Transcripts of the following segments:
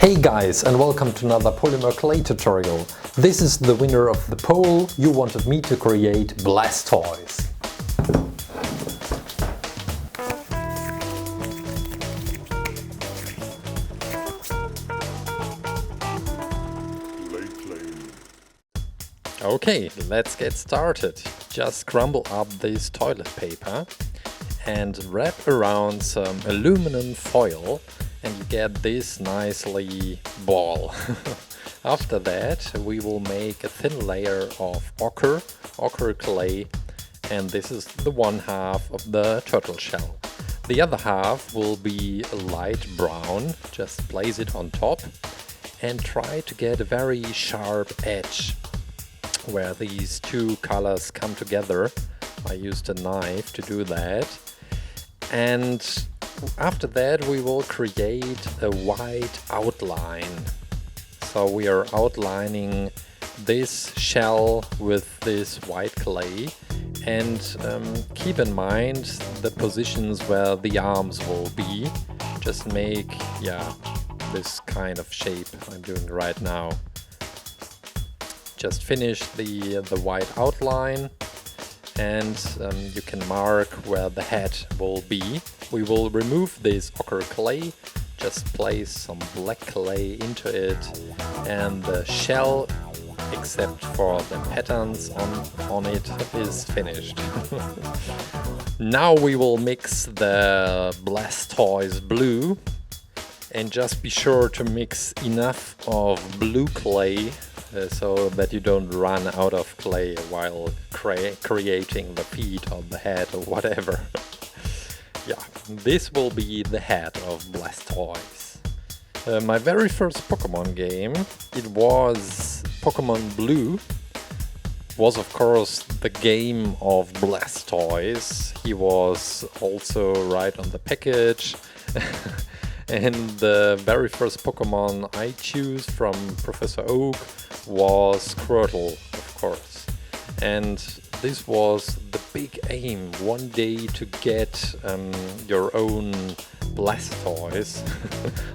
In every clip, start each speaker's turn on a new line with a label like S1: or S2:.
S1: Hey guys, and welcome to another Polymer clay tutorial. This is the winner of the poll. You wanted me to create Blastoise. Okay, let's get started. Just crumble up this toilet paper and wrap around some aluminum foil and you get this nicely ball. After that we will make a thin layer of ocher clay, and this is the one half of the turtle shell. The other half will be a light brown. Just place it on top and try to get a very sharp edge where these two colors come together. I used a knife to do that, and after that we will create a white outline. So we are outlining this shell with this white clay, and keep in mind the positions where the arms will be. Just make, this kind of shape I'm doing right now. Just finish the white outline, and you can mark where the head will be. We will remove this ocher clay, just place some black clay into it, and the shell, except for the patterns on it, is finished. Now we will mix the Blastoise blue, and just be sure to mix enough of blue clay so that you don't run out of clay while creating the feet or the head or whatever. Yeah, this will be the head of Blastoise. My very first Pokemon game, it was Pokemon Blue. Was of course the game of Blastoise. He was also right on the package. And the very first Pokemon I choose from Professor Oak was Squirtle, of course. And this was the big aim, one day to get your own Blastoise.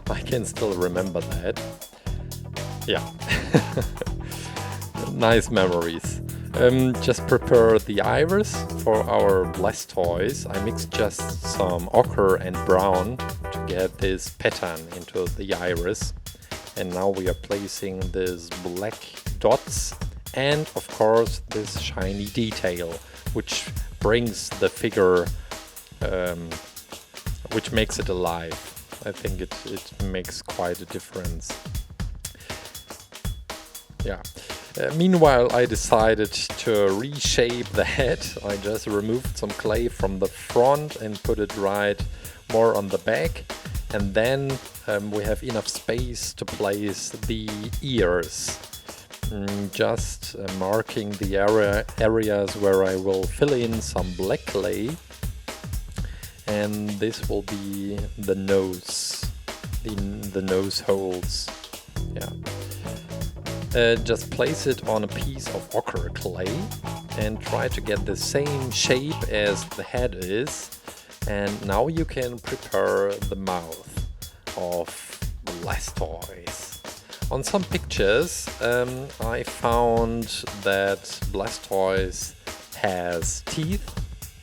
S1: I can still remember that. Yeah, nice memories. Just prepare the iris for our Blastoise. I mixed just some ochre and brown to get this pattern into the iris. And now we are placing these black dots and of course this shiny detail, which brings the figure, which makes it alive. I think it makes quite a difference. Yeah. Meanwhile, I decided to reshape the head. I just removed some clay from the front and put it right more on the back. And then we have enough space to place the ears. Just marking the areas where I will fill in some black clay. And this will be the nose, the nose holes. Yeah. Just place it on a piece of ocher clay and try to get the same shape as the head is. And now you can prepare the mouth of Blastoise. On some pictures I found that Blastoise has teeth,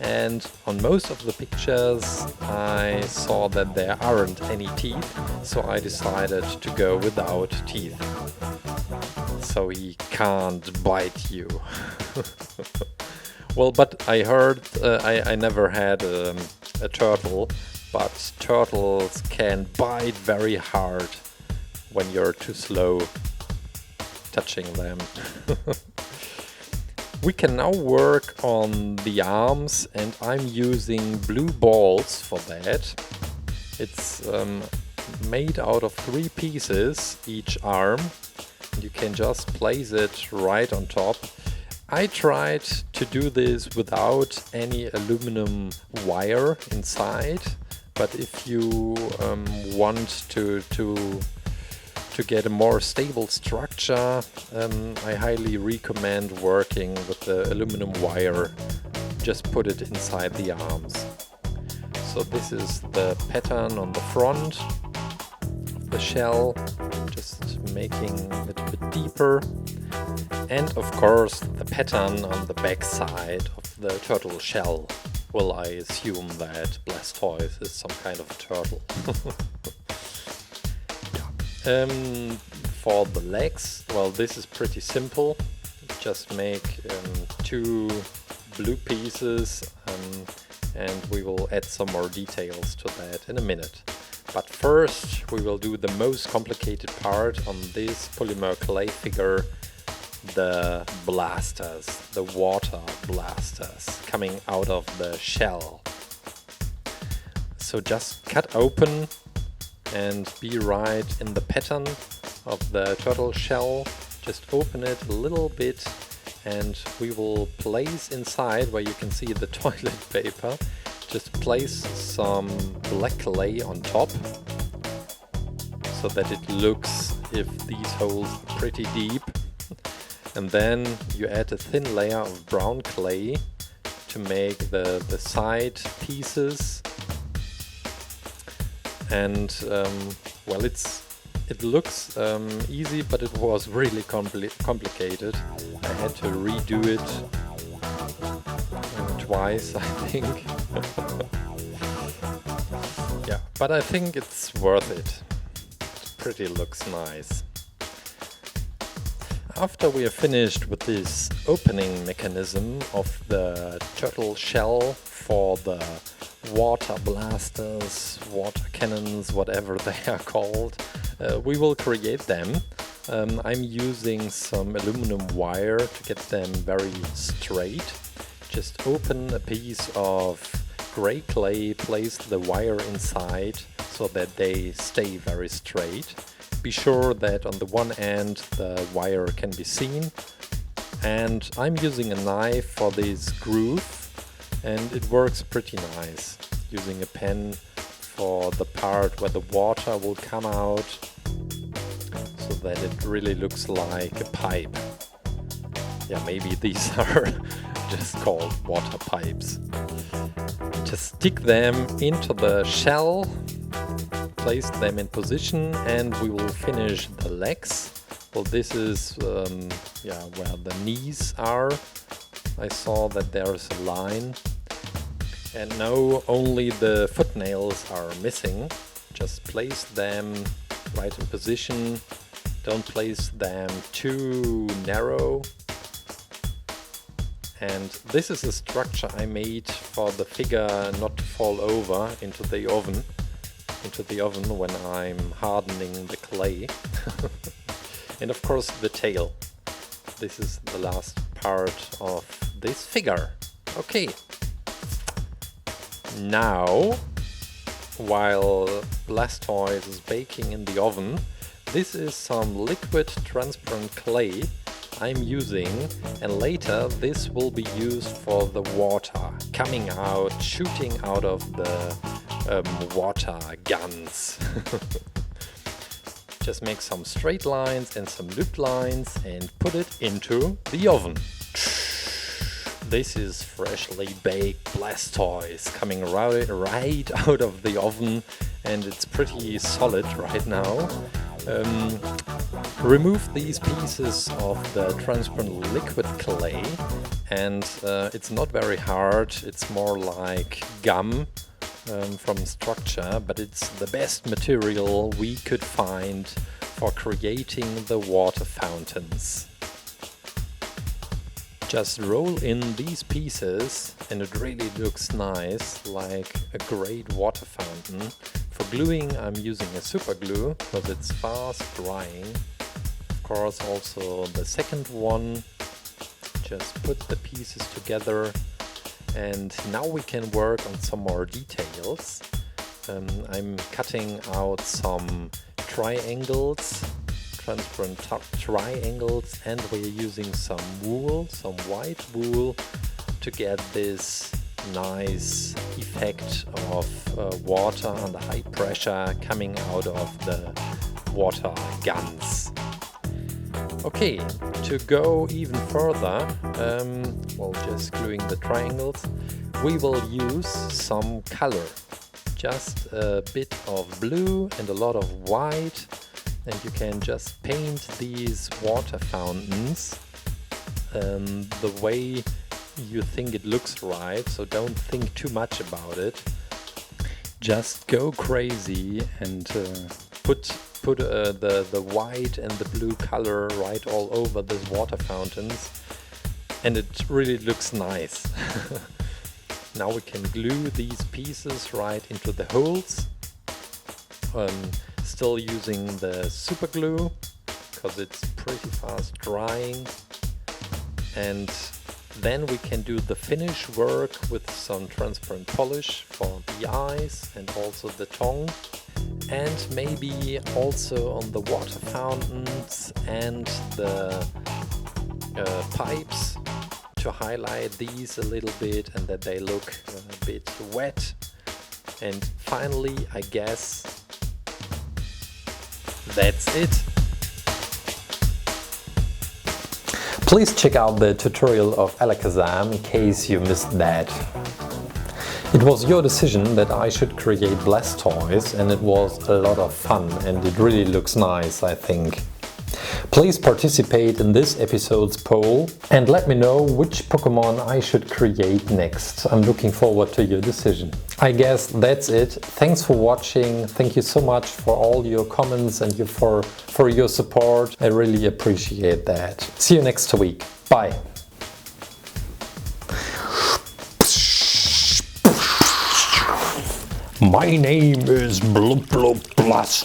S1: and on most of the pictures I saw that there aren't any teeth, so I decided to go without teeth. So he can't bite you. Well, but I heard, I never had a turtle, but turtles can bite very hard when you're too slow touching them. We can now work on the arms, and I'm using blue balls for that. It's made out of 3 pieces, each arm. You can just place it right on top. I tried to do this without any aluminum wire inside, but if you want to get a more stable structure, I highly recommend working with the aluminum wire. Just put it inside the arms. So this is the pattern on the front. the shell, just making it a bit deeper. And of course the pattern on the back side of the turtle shell. Well, I assume that Blastoise is some kind of a turtle. For the legs, well, this is pretty simple. Just make 2 blue pieces, and we will add some more details to that in a minute. But first we will do the most complicated part on this polymer clay figure, the blasters, the water blasters coming out of the shell. So just cut open and be right in the pattern of the turtle shell. Just open it a little bit and we will place inside, where you can see the toilet paper, just place some black clay on top so that it looks if these holes are pretty deep. And then you add a thin layer of brown clay to make the side pieces. And well, it looks easy, but it was really complicated. I had to redo it twice, I think. Yeah, but I think it's worth it. It pretty looks nice. After we are finished with this opening mechanism of the turtle shell for the water blasters, water cannons, whatever they are called, we will create them. I'm using some aluminum wire to get them very straight. Just open a piece of gray clay, place the wire inside so that they stay very straight. Be sure that on the one end the wire can be seen, and I'm using a knife for this groove, and it works pretty nice. Using a pen for the part where the water will come out so that it really looks like a pipe. Yeah, maybe these are just called water pipes. Just stick them into the shell, place them in position, and we will finish the legs. Well, this is yeah, where the knees are. I saw that there's a line. And now only the foot nails are missing. Just place them right in position. Don't place them too narrow. And this is a structure I made for the figure not to fall over into the oven when I'm hardening the clay. And of course the tail. This is the last part of this figure. Okay. Now, while Blastoise is baking in the oven, this is some liquid transparent clay I'm using, and later this will be used for the water coming out, shooting out of the water guns. Just make some straight lines and some looped lines and put it into the oven. This is freshly baked Blastoise coming right out of the oven, and it's pretty solid right now. Remove these pieces of the transparent liquid clay, and it's not very hard, it's more like gum from structure, but it's the best material we could find for creating the water fountains. Just roll in these pieces and it really looks nice, like a great water fountain. For gluing I'm using a super glue because it's fast drying. Of course also the second one. Just put the pieces together and now we can work on some more details. I'm cutting out some triangles, transparent triangles, and we're using some wool, some white wool, to get this nice effect of water under high pressure coming out of the water guns. Okay, to go even further, well, just gluing the triangles, we will use some color. just a bit of blue and a lot of white, and you can just paint these water fountains the way you think it looks right, so don't think too much about it. Just go crazy and put the white and the blue color right all over these water fountains, and it really looks nice. Now we can glue these pieces right into the holes, still using the super glue because it's pretty fast drying, and then we can do the finish work with some transparent polish for the eyes and also the tongue, and maybe also on the water fountains and the pipes to highlight these a little bit and that they look a bit wet. And finally, I guess that's it. Please check out the tutorial of Alakazam in case you missed that. It was your decision that I should create Blastoise, and it was a lot of fun and it really looks nice, I think. Please participate in this episode's poll and let me know which Pokemon I should create next. I'm looking forward to your decision. I guess that's it. Thanks for watching. Thank you so much for all your comments and for your support. I really appreciate that. See you next week. Bye. My name is Blastoise.